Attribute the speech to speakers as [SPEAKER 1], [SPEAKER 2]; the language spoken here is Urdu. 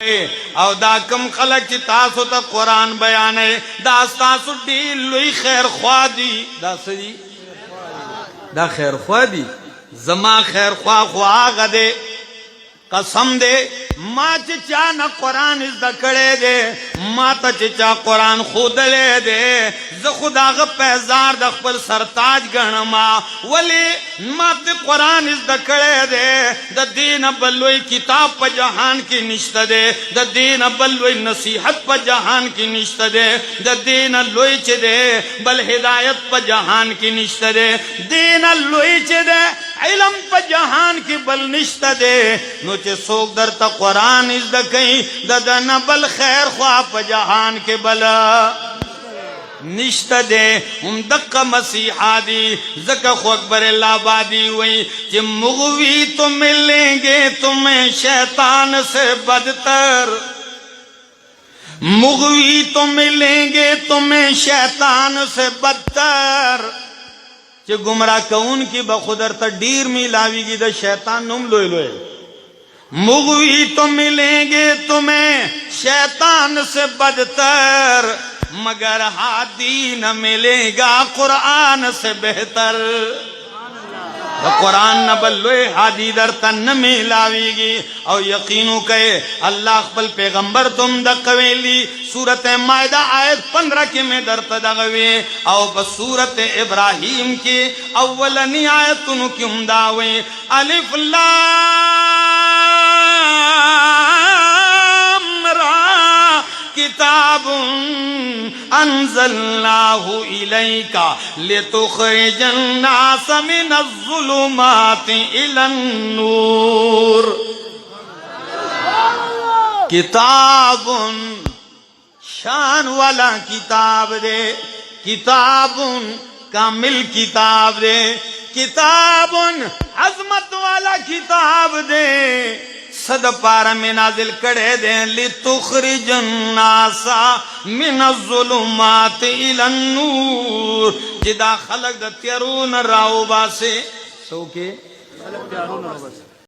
[SPEAKER 1] او دا کم خلق چې تاسو ته قرآن بیانوي دا ستاسو ډېر لوی خیر خوا دي. دا څه دي؟ دا خیر خوا دي. زما خیر خوا خو هغه دی، قسم دی ما چې چا نه قرآن زده کړی دی، ما ته چې چا قرآن ښودلی دی، زه خو د هغه پیزار د خپل سرتاج ګڼم. ولې ما ته قرآن زده کړی دی، د دې نه بل لوی کتاب په جهان کې نشته دی، د دې نه بل لوی نصیحت په جهان کې نشته دی، د دې نه لوی چې دی بل هدایت په جهان کې نشته دی، دې نه لوی چې دی علم په جهان کې بل نشته دی. نو چې څوک درته قرآن زده کوي د ده نه بل خیر خوا په جهان کې بل نشته دی. هم دقه مسیحا دی. ځکه خو اکبر اللہ آبادی وئی چې مغوی تو ملیں گے تمہیں شیطان سے بدتر، مغوی تو ملیں گے تمہیں شیطان سے بدتر. چې گمراه کون کی بخودر تا ډیر میلاویږي د شیطان نوم لوی لوی. مغوی تو ملیں گے تمہیں شیطان سے بدتر، مگر ہادی نہ ملے گا قرآن سے بہتر. قرآن نہ بل لوی ہادی در تن نہ میلاویږي. او یقینو کئ اللہ خپل پیغمبر تم د قویلی سورت مائدہ آیت 15 کې میں درته دغه وی، او په سورت ابراہیم کې اولنی آیتونو کې هم دا وی الف لام را کتاب انزلناه الیک لتخرج الناس من الظلمات الى النور. کتاب شان والا کتاب دے، کتاب کامل کتاب دے، کتاب عظمت والا کتاب دے. صد پارا میں نازل کڑے دے لتخرج الناس من الظلمات الى النور. جدا خلق دا تیارون راو باسے سو کے